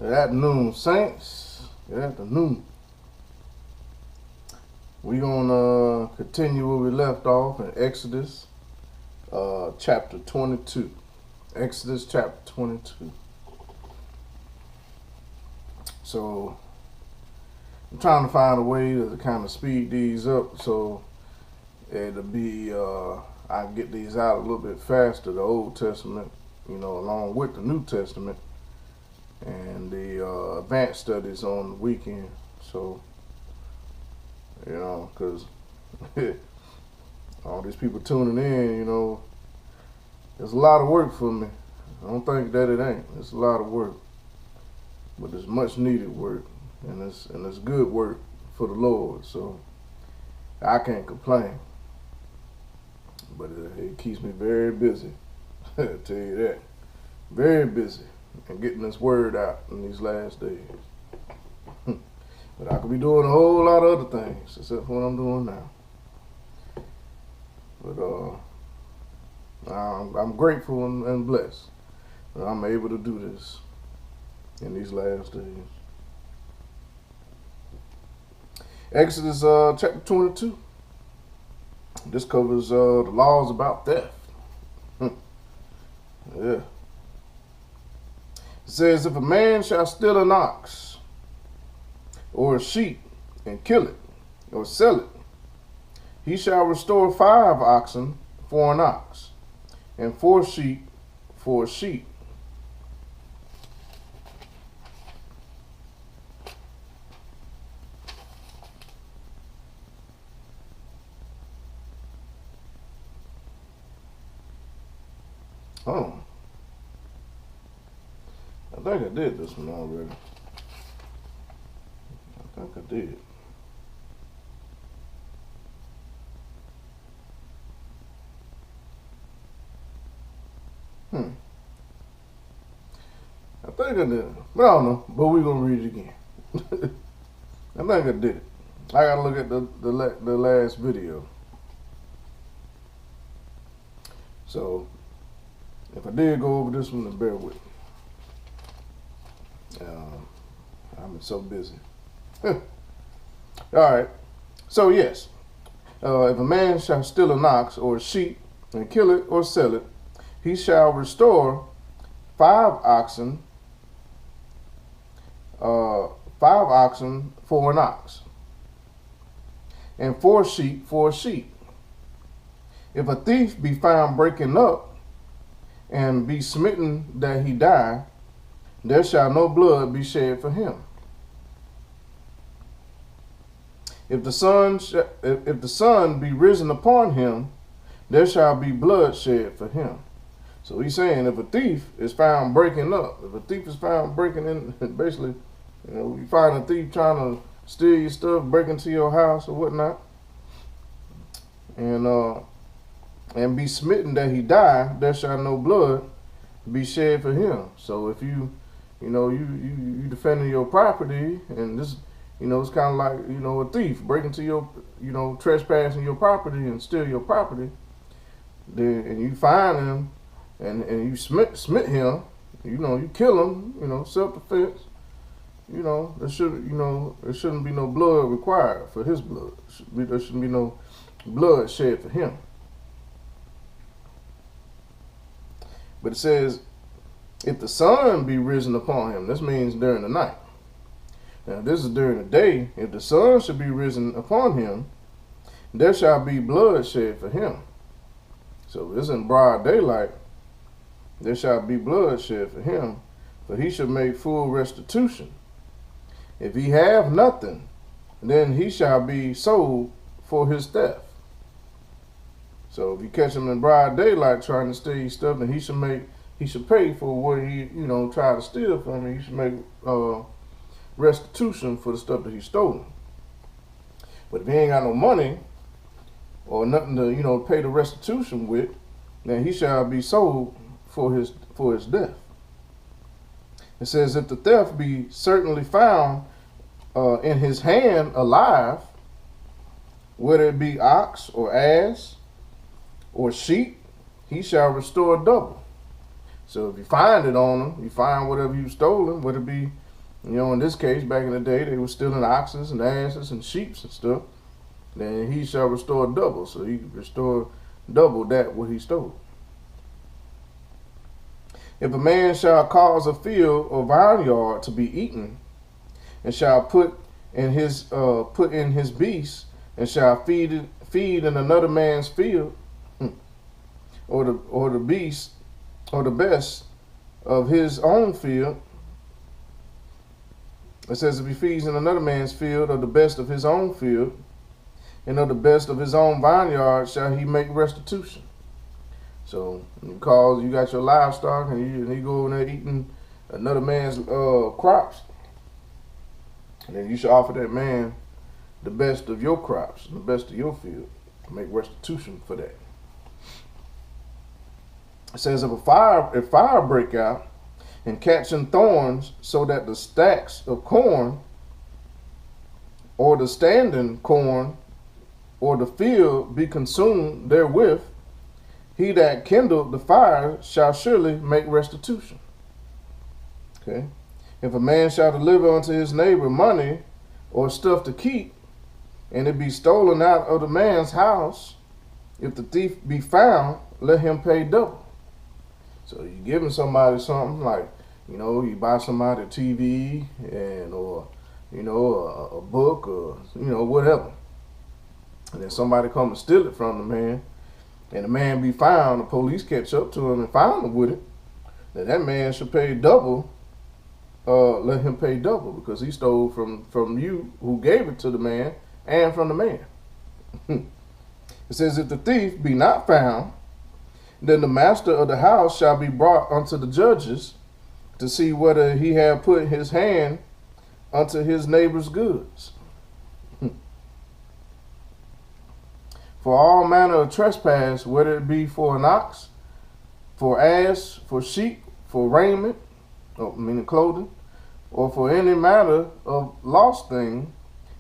Good afternoon, saints. Good afternoon. We're going to continue where we left off in Exodus chapter 22. Exodus chapter 22. So I'm trying to find a way to kind of speed these up so it'll be, I can get these out a little bit faster, the Old Testament, along with the New Testament, and the advanced studies on the weekend. So, because all these people tuning in, it's a lot of work for me. I don't think that it ain't. It's a lot of work, but it's much needed work, and it's good work for the Lord. So I can't complain, but it keeps me very busy. I tell you that, very busy. And getting this word out in these last days. But I could be doing a whole lot of other things except for what I'm doing now. But I'm grateful and blessed that I'm able to do this in these last days. Exodus chapter 22. This covers the laws about theft. Yeah. It says, if a man shall steal an ox or a sheep and kill it or sell it, he shall restore 5 oxen for an ox and 4 sheep for a sheep. Oh. I think I did this one already. I think I did. I think I did. But I don't know. But we're going to read it again. I think I did it. I got to look at the last video. So, if I did go over this one, then bear with me. I'm so busy. All right. So yes, if a man shall steal an ox or a sheep and kill it or sell it, he shall restore 5 oxen, 5 oxen for an ox, and 4 sheep for a sheep. If a thief be found breaking up and be smitten that he die, there shall no blood be shed for him. If the sun be risen upon him, there shall be blood shed for him. So he's saying if a thief is found breaking up, if a thief is found breaking in, basically, you find a thief trying to steal your stuff, break into your house or whatnot, and be smitten that he die, there shall no blood be shed for him. So if you defending your property, and this, it's kind of like, a thief breaking into your, trespassing your property and steal your property, and you find him, and you smit him, you kill him, self-defense, there shouldn't be no blood required for his blood. There shouldn't be no blood shed for him. But it says, if the sun be risen upon him, this means during the night. Now, this is during the day. If the sun should be risen upon him, there shall be blood shed for him. So this in broad daylight, there shall be blood shed for him, for he should make full restitution. If he have nothing, then he shall be sold for his theft. So if you catch him in broad daylight trying to steal your stuff, then he should pay for what he, tried to steal from you. He should make restitution for the stuff that he's stolen. But if he ain't got no money or nothing to, pay the restitution with, then he shall be sold for his death. It says, if the theft be certainly found in his hand alive, whether it be ox or ass or sheep, he shall restore double. So if you find it on him, you find whatever you've stolen, whether it be You know, in this case, back in the day, they were stealing oxes and asses and sheep and stuff. Then he shall restore double. So he restore double that what he stole. If a man shall cause a field or vineyard to be eaten, and shall put in his beast, and shall feed in another man's field, or the beast, or the best of his own field. It says if he feeds in another man's field, or the best of his own field, and of the best of his own vineyard, shall he make restitution. So because you got your livestock and you go in there eating another man's crops, and then you should offer that man the best of your crops, the best of your field, to make restitution for that. It says if fire break out and catching thorns, so that the stacks of corn or the standing corn or the field be consumed therewith, he that kindled the fire shall surely make restitution. Okay. If a man shall deliver unto his neighbor money or stuff to keep, and it be stolen out of the man's house, if the thief be found, let him pay double. So you giving somebody something, like, you know, you buy somebody a TV or you know, a book, or you know, whatever, and then somebody come and steal it from the man, and the man be found, the police catch up to him and find him with it, then that man should pay double. Let him pay double, because he stole from you who gave it to the man and from the man. It says if the thief be not found, then the master of the house shall be brought unto the judges to see whether he have put his hand unto his neighbor's goods. For all manner of trespass, whether it be for an ox, for ass, for sheep, for raiment, meaning clothing, or for any matter of lost thing,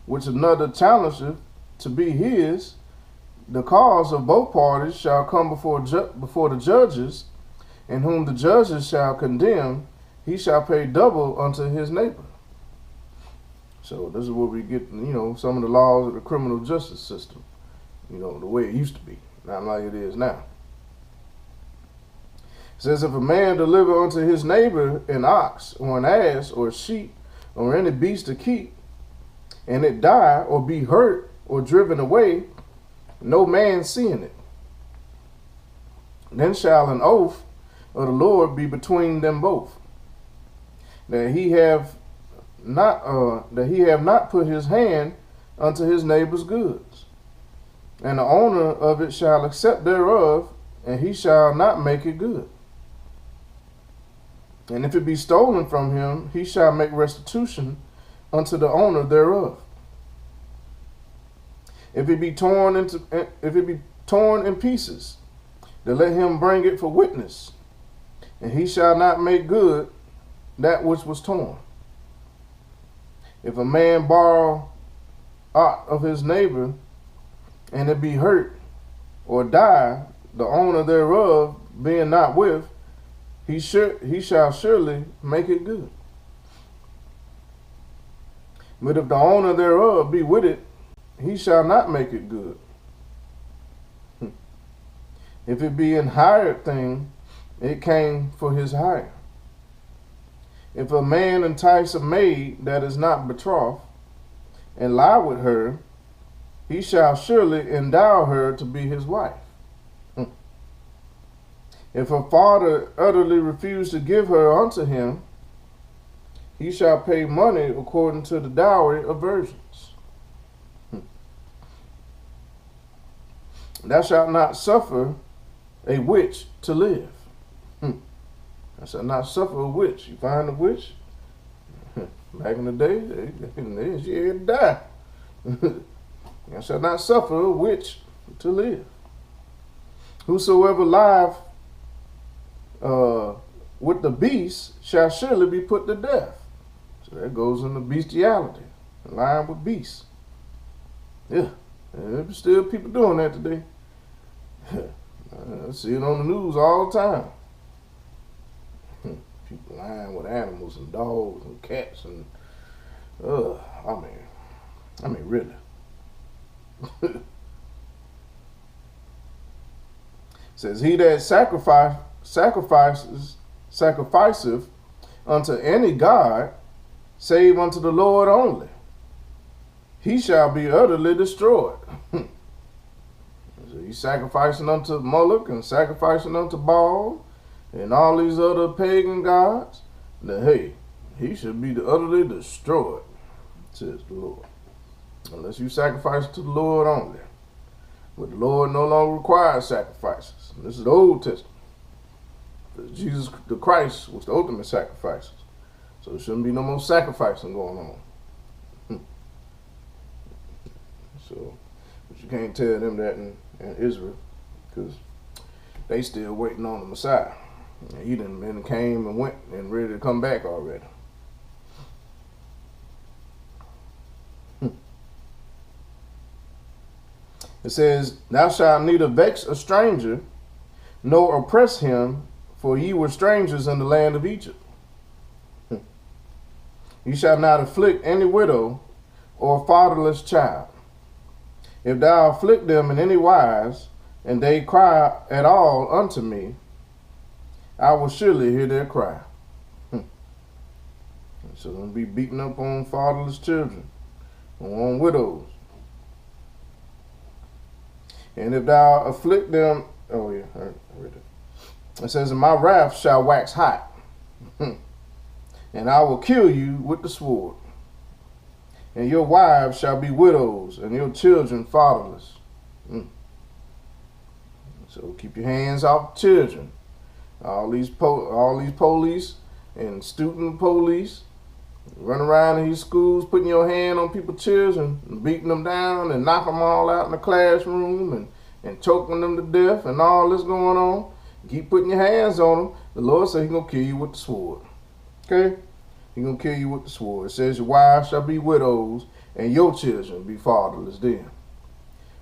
which another challengeth to be his, the cause of both parties shall come before the judges, and whom the judges shall condemn, he shall pay double unto his neighbor. So this is where we get, you know, some of the laws of the criminal justice system, you know, the way it used to be, not like it is now. It says if a man deliver unto his neighbor an ox or an ass or a sheep or any beast to keep, and it die or be hurt or driven away, no man seeing it, then shall an oath of the Lord be between them both, that he have not put his hand unto his neighbor's goods, and the owner of it shall accept thereof, and he shall not make it good. And if it be stolen from him, he shall make restitution unto the owner thereof. If it be torn in pieces, then let him bring it for witness, and he shall not make good that which was torn. If a man borrow aught of his neighbor, and it be hurt or die, the owner thereof being not with, he shall surely make it good. But if the owner thereof be with it, he shall not make it good. If it be an hired thing, it came for his hire. If a man entice a maid that is not betrothed, and lie with her, he shall surely endow her to be his wife. If her father utterly refuse to give her unto him, he shall pay money according to the dowry of virgins. Thou shalt not suffer a witch to live. Thou shalt not suffer a witch. You find a witch, back in the day, she had to die. Thou shalt not suffer a witch to live. Whosoever lieth with the beast shall surely be put to death. So that goes into bestiality, lying with beasts. Yeah, there's still people doing that today. I see it on the news all the time. People lying with animals and dogs and cats and I mean, really. Says, he that sacrificeth unto any god, save unto the Lord only, he shall be utterly destroyed. So he's sacrificing unto Moloch and sacrificing unto Baal and all these other pagan gods. Now, hey, he should be utterly destroyed, says the Lord. Unless you sacrifice to the Lord only. But the Lord no longer requires sacrifices. This is the Old Testament. Jesus the Christ was the ultimate sacrifice. So there shouldn't be no more sacrificing going on. So, but you can't tell them that in Israel, because they still waiting on the Messiah. And he done came and went and ready to come back already. It says, thou shalt neither vex a stranger, nor oppress him, for ye were strangers in the land of Egypt. You shall not afflict any widow or fatherless child. If thou afflict them in any wise, and they cry at all unto me, I will surely hear their cry. So don't be beating up on fatherless children or on widows. And if thou afflict them, I read it. It says, and my wrath shall wax hot, and I will kill you with the sword. And your wives shall be widows, and your children fatherless. So keep your hands off children. All these police and student police run around in these schools, putting your hand on people's children, and beating them down, and knocking them all out in the classroom, and choking them to death, and all this going on. Keep putting your hands on them. The Lord said He's gonna kill you with the sword. Okay, He's gonna kill you with the sword. It says your wives shall be widows, and your children be fatherless. Then,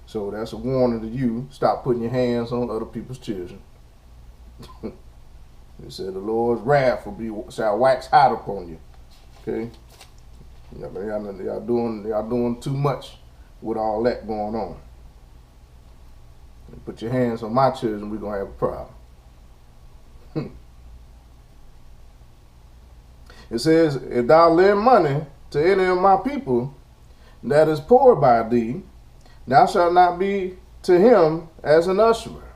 so that's a warning to you. Stop putting your hands on other people's children. It said the Lord's wrath shall wax hot upon you. Okay, y'all doing too much with all that going on. Put your hands on my children, we're gonna have a problem. It says, if thou lend money to any of my people that is poor by thee, thou shalt not be to him as an ussurer.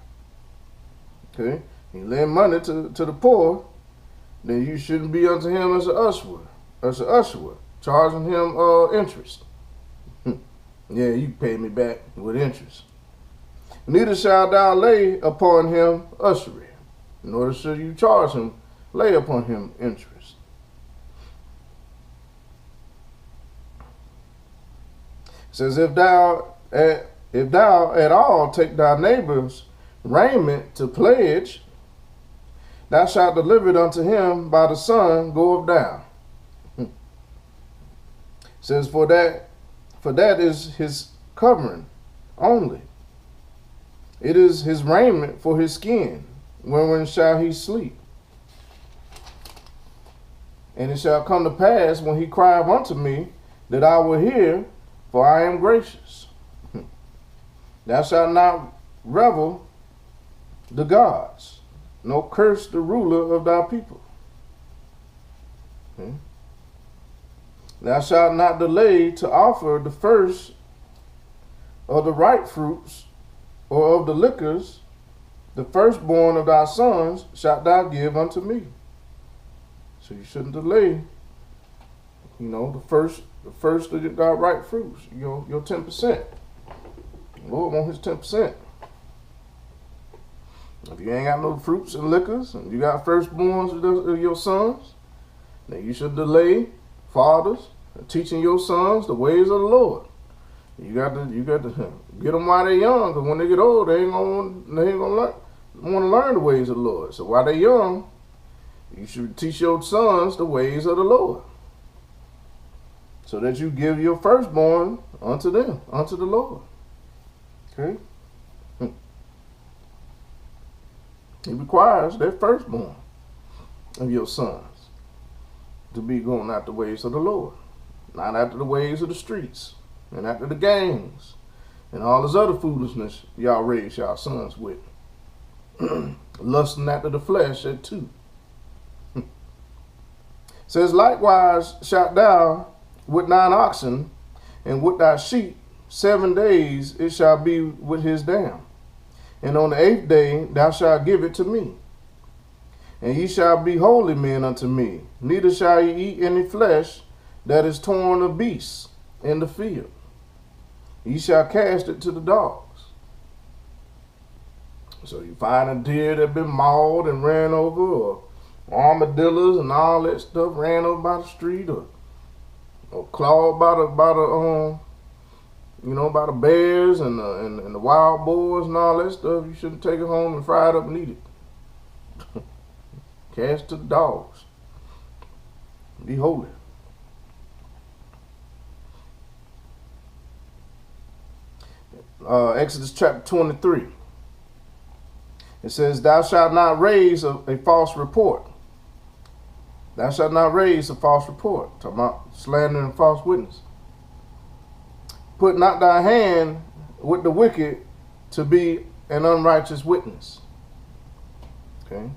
Okay, you lend money to the poor, then you shouldn't be unto him as an ussurer, charging him interest. Yeah, you pay me back with interest. Neither shalt thou lay upon him usury, nor shall you charge him, lay upon him interest. It says, if thou at all take thy neighbor's raiment to pledge, thou shalt deliver it unto him by the sun goeth down. It says, for that is his covering only. It is his raiment for his skin. Wherein shall he sleep? And it shall come to pass when he crieth unto me that I will hear, for I am gracious. Thou shalt not revel the gods, nor curse the ruler of thy people. Okay. Thou shalt not delay to offer the first of the ripe fruits, or of the liquors, the firstborn of thy sons shalt thou give unto me. So you shouldn't delay, the first of thy ripe fruits, your 10%. The Lord wants his 10%. If you ain't got no fruits and liquors, and you got firstborns of your sons, then you should delay, fathers, teaching your sons the ways of the Lord. You got to get them while they're young, because when they get old, they ain't gonna want to learn the ways of the Lord. So while they're young, you should teach your sons the ways of the Lord, so that you give your firstborn unto them, unto the Lord. Okay? He requires their firstborn of your sons to be going out the ways of the Lord. not after the ways of the streets, and after the gangs, and all this other foolishness y'all raise y'all sons with. Lusting after the flesh at too. Says, likewise shalt thou with thine oxen and with thy sheep 7 days it shall be with his dam. And on the 8th day thou shalt give it to me. And ye shall be holy men unto me. Neither shall ye eat any flesh that is torn of beasts in the field. Ye shall cast it to the dogs. So you find a deer that been mauled and ran over, or armadillos and all that stuff ran over by the street, or clawed by the bears and the wild boars and all that stuff. You shouldn't take it home and fry it up and eat it. Cast it to the dogs. Be holy. Exodus chapter 23. It says, thou shalt not raise a false report. Thou shalt not raise a false report. Talking about slander and false witness. Put not thy hand with the wicked to be an unrighteous witness. Okay?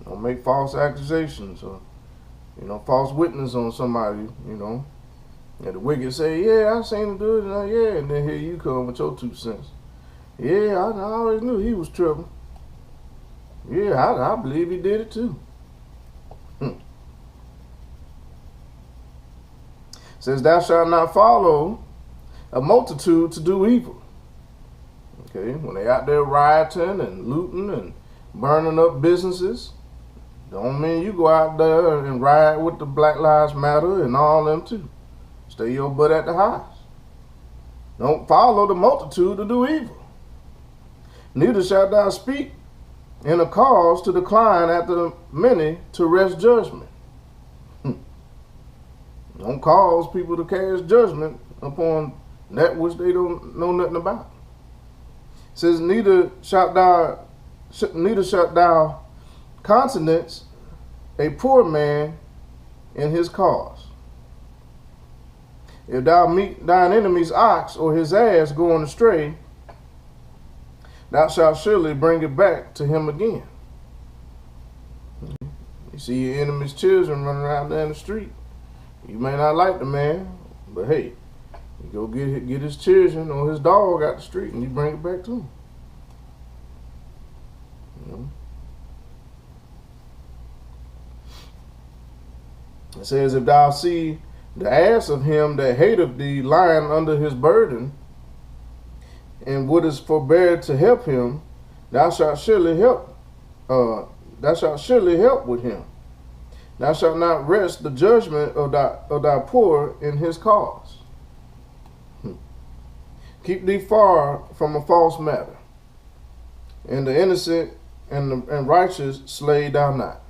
Don't make false accusations or, false witness on somebody, And the wicked say, yeah, I seen him do it, and yeah, and then here you come with your 2 cents. Yeah, I always knew he was trouble. Yeah, I believe he did it too. Says, thou shalt not follow a multitude to do evil. Okay, when they out there rioting and looting and burning up businesses, don't mean you go out there and riot with the Black Lives Matter and all them too. Stay your butt at the house. Don't follow the multitude to do evil. Neither shalt thou speak in a cause to decline after many to rest judgment. Don't cause people to cast judgment upon that which they don't know nothing about. It says, neither shalt thou countenance a poor man in his cause. If thou meet thine enemy's ox or his ass going astray, thou shalt surely bring it back to him again. You see your enemy's children running around down the street. You may not like the man, but hey, you go get his children or his dog out the street and you bring it back to him. It says, if thou see the ass of him that hateth thee lying under his burden, and wouldest forbear to help him, thou shalt surely help. Thou shalt surely help with him. Thou shalt not rest the judgment of thy poor in his cause. Keep thee far from a false matter, and the innocent and righteous slay thou not.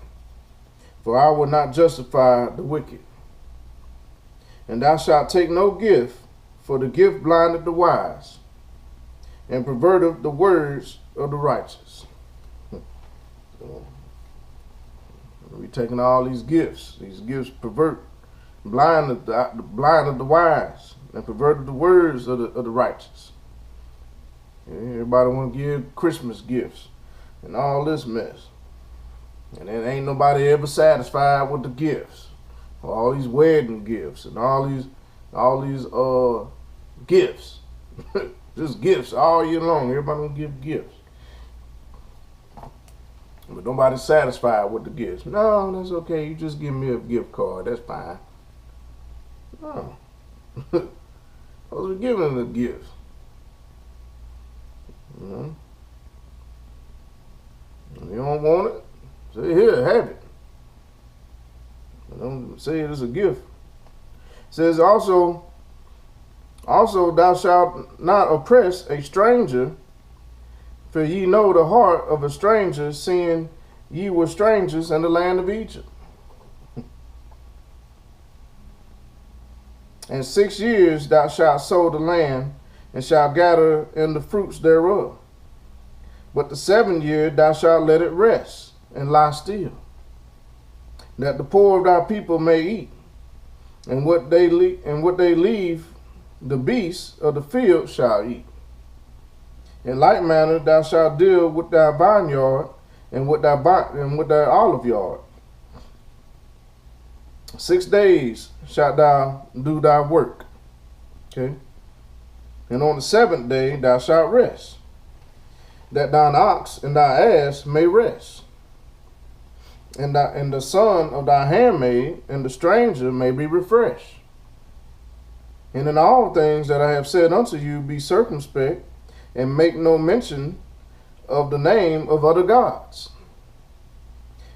For I will not justify the wicked. And thou shalt take no gift, for the gift blindeth the wise, and perverteth the words of the righteous. So, we taking all these gifts. These gifts pervert, blindeth the wise, and perverted the words of the righteous. Everybody want to give Christmas gifts and all this mess. And then ain't nobody ever satisfied with the gifts. All these wedding gifts and all these gifts. Just gifts all year long. Everybody gonna give gifts. But nobody's satisfied with the gifts. No, that's okay. You just give me a gift card. That's fine. No. I was giving them the gifts. You don't want it? Say, here, have it. But don't say it is a gift. It says also thou shalt not oppress a stranger, for ye know the heart of a stranger, seeing ye were strangers in the land of Egypt. And 6 years thou shalt sow the land, and shalt gather in the fruits thereof. But the 7th year thou shalt let it rest, and lie still, that the poor of thy people may eat, and what they leave, the beasts of the field shall eat. In like manner thou shalt deal with thy vineyard and with thy olive yard. 6 days shalt thou do thy work. Okay. And on the 7th day thou shalt rest, that thine ox and thy ass may rest, and the son of thy handmaid and the stranger may be refreshed. And in all things that I have said unto you, be circumspect, and make no mention of the name of other gods,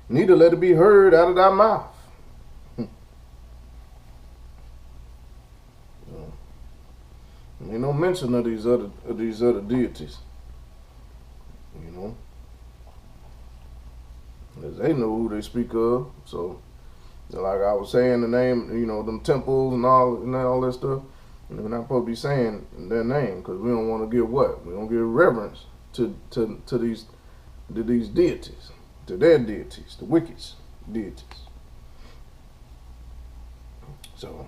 neither let it be heard out of thy mouth. Ain't no mention of these other deities, you know. As they know who they speak of. So, like I was saying, the name, you know, them temples and all that stuff. We're not supposed to be saying their name because we don't want to give what? We don't give reverence to these deities, to their deities, the wicked deities. So,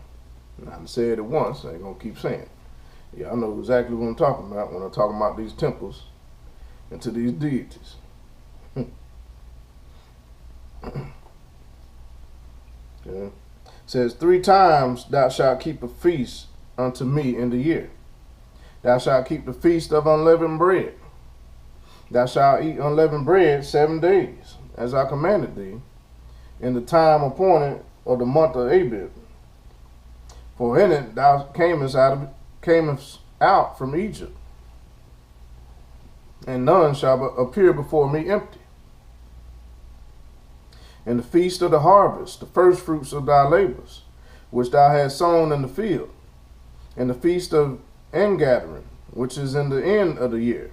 I said it once. I ain't gonna keep saying it. Y'all know exactly what I'm talking about when I'm talking about these temples and to these deities. Okay. It says, 3 times thou shalt keep a feast unto me in the year. Thou shalt keep the feast of unleavened bread. Thou shalt eat unleavened bread 7 days, as I commanded thee, in the time appointed of the month of Abib. For in it thou camest out from Egypt, and none shall appear before me empty. And the feast of the harvest, the first fruits of thy labors, which thou hast sown in the field, and the feast of ingathering, which is in the end of the year,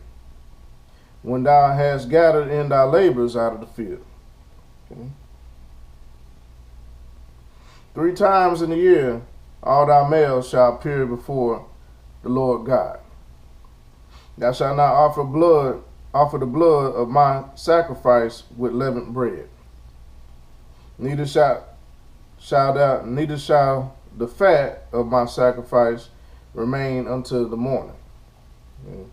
when thou hast gathered in thy labors out of the field. Okay. 3 times in the year all thy males shall appear before the Lord God. Thou shalt not offer the blood of my sacrifice with leavened bread. Neither shall the fat of my sacrifice remain until the morning. Okay.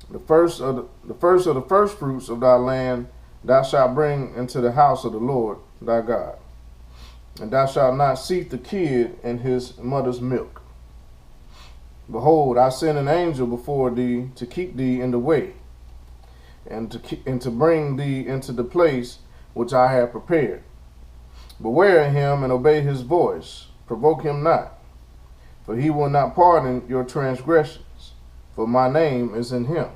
The first of the first fruits of thy land thou shalt bring into the house of the Lord thy God. And thou shalt not seethe the kid in his mother's milk. Behold, I send an angel before thee to keep thee in the way, and to bring thee into the place which I have prepared. Beware of him and obey his voice. Provoke him not, for he will not pardon your transgressions, for my name is in him.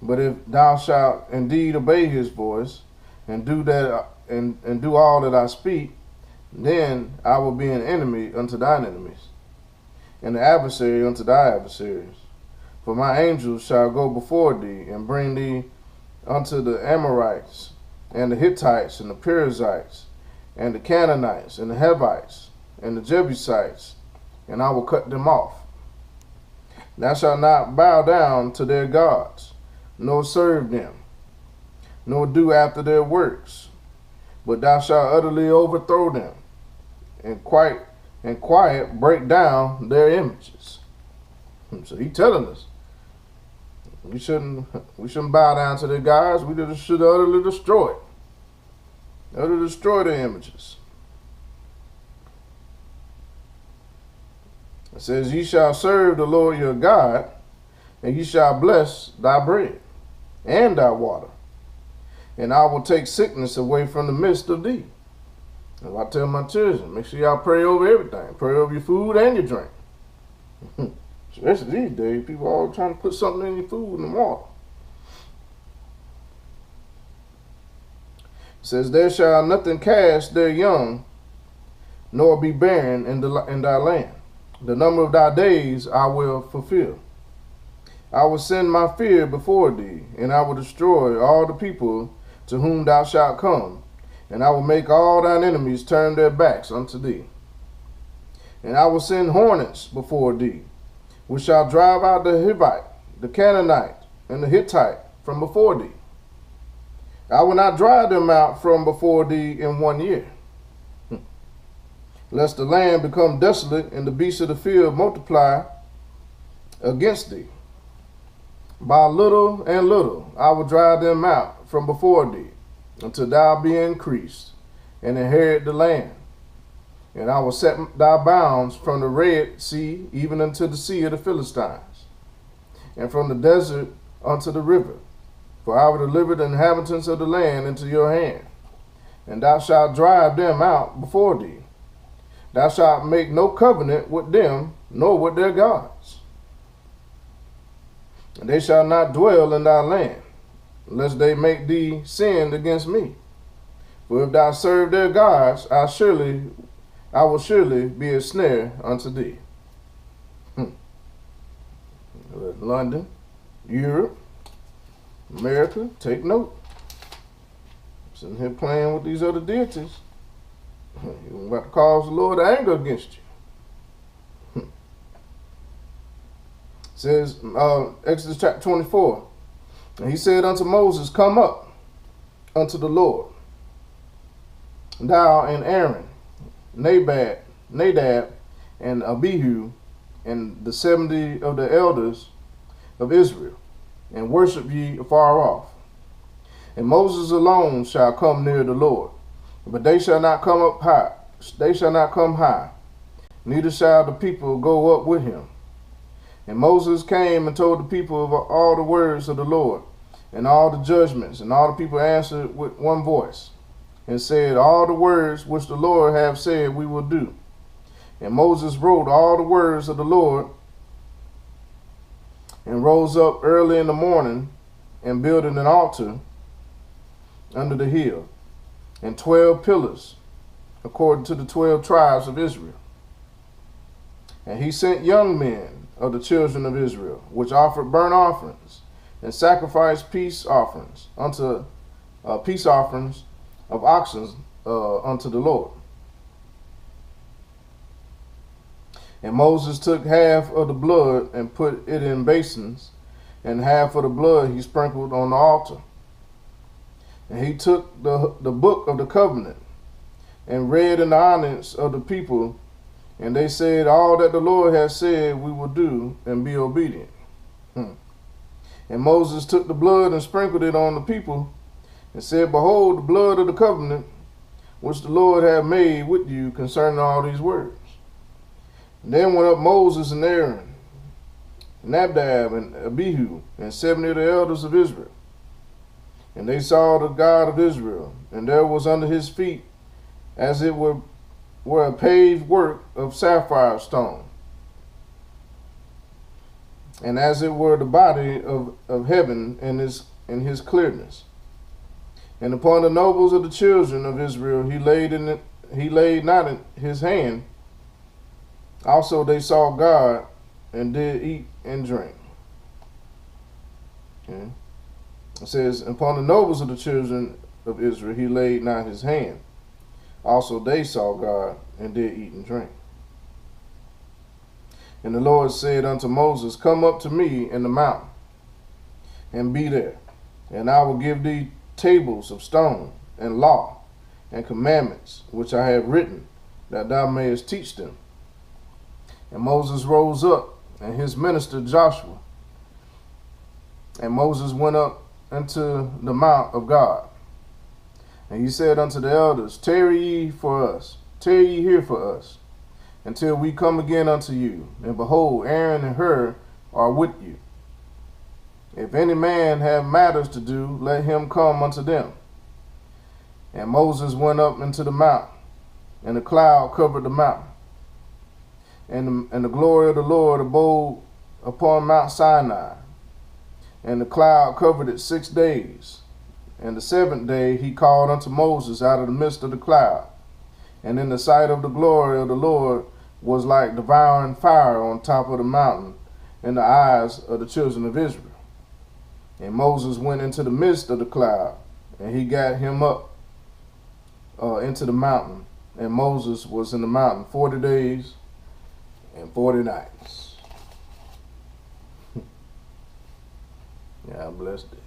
But if thou shalt indeed obey his voice, and do all that I speak, then I will be an enemy unto thine enemies, and an adversary unto thy adversaries. For my angels shall go before thee, and bring thee unto the Amorites, and the Hittites, and the Perizzites, and the Canaanites, and the Hivites, and the Jebusites, and I will cut them off. Thou shalt not bow down to their gods, nor serve them, nor do after their works, but thou shalt utterly overthrow them, and quiet break down their images. So he's telling us we shouldn't bow down to their gods. We should utterly destroy it. Utterly destroy their images. It says, ye shall serve the Lord your God, and ye shall bless thy bread and thy water, and I will take sickness away from the midst of thee. And I tell my children, make sure y'all pray over everything. Pray over your food and your drink. Especially these days, people are all trying to put something in your food and water. It says, there shall nothing cast their young, nor be barren in thy land. The number of thy days I will fulfill. I will send my fear before thee, and I will destroy all the people to whom thou shalt come, and I will make all thine enemies turn their backs unto thee. And I will send hornets before thee, which shall drive out the Hivite, the Canaanite, and the Hittite from before thee. I will not drive them out from before thee in 1 year, lest the land become desolate and the beasts of the field multiply against thee. By little and little I will drive them out from before thee, until thou be increased, and inherit the land. And I will set thy bounds from the Red Sea even unto the sea of the Philistines, and from the desert unto the river. For I will deliver the inhabitants of the land into your hand, and thou shalt drive them out before thee. Thou shalt make no covenant with them, nor with their gods. And they shall not dwell in thy land, lest they make thee sin against me. For if thou serve their gods, I will surely be a snare unto thee. London, Europe, America, take note. Sitting here playing with these other deities, you're about to cause the Lord anger against you. It says, Exodus chapter 24, and he said unto Moses, come up unto the Lord, thou and Aaron, Nadab and Abihu, and the 70 of the elders of Israel, and worship ye afar off. And Moses alone shall come near the Lord, but they shall not come up high. They shall not come high, neither shall the people go up with him. And Moses came and told the people of all the words of the Lord, and all the judgments, and all the people answered with one voice, and said, all the words which the Lord hath said we will do. And Moses wrote all the words of the Lord, and rose up early in the morning, and built an altar under the hill, and 12 pillars, according to the 12 tribes of Israel. And he sent young men of the children of Israel, which offered burnt offerings, and sacrificed peace offerings of oxen unto the Lord. And Moses took half of the blood and put it in basins, and half of the blood he sprinkled on the altar. And he took the book of the covenant and read in the audience of the people, and they said, all that the Lord has said we will do, and be obedient. And Moses took the blood and sprinkled it on the people, and said, behold, the blood of the covenant which the Lord hath made with you concerning all these words. And then went up Moses and Aaron, Nadab and Abihu, and 70 of the elders of Israel. And they saw the God of Israel, and there was under his feet, as it were a paved work of sapphire stone, and as it were the body of heaven in his clearness. And upon the nobles of the children of Israel he laid not in his hand. Also they saw God, and did eat and drink. Okay. It says, upon the nobles of the children of Israel he laid not his hand. Also they saw God, and did eat and drink. And the Lord said unto Moses, come up to me in the mountain, and be there, and I will give thee tables of stone, and law, and commandments, which I have written, that thou mayest teach them. And Moses rose up, and his minister Joshua. And Moses went up into the mount of God. And he said unto the elders, tarry ye here for us, until we come again unto you. And behold, Aaron and Hur are with you. If any man have matters to do, let him come unto them. And Moses went up into the mount, and the cloud covered the mountain. And the glory of the Lord abode upon Mount Sinai. And the cloud covered it 6 days. And the 7th day he called unto Moses out of the midst of the cloud. And in the sight of the glory of the Lord was like devouring fire on top of the mountain in the eyes of the children of Israel. And Moses went into the midst of the cloud, and he got him up into the mountain. And Moses was in the mountain 40 days and 40 nights. Yeah, blessed day.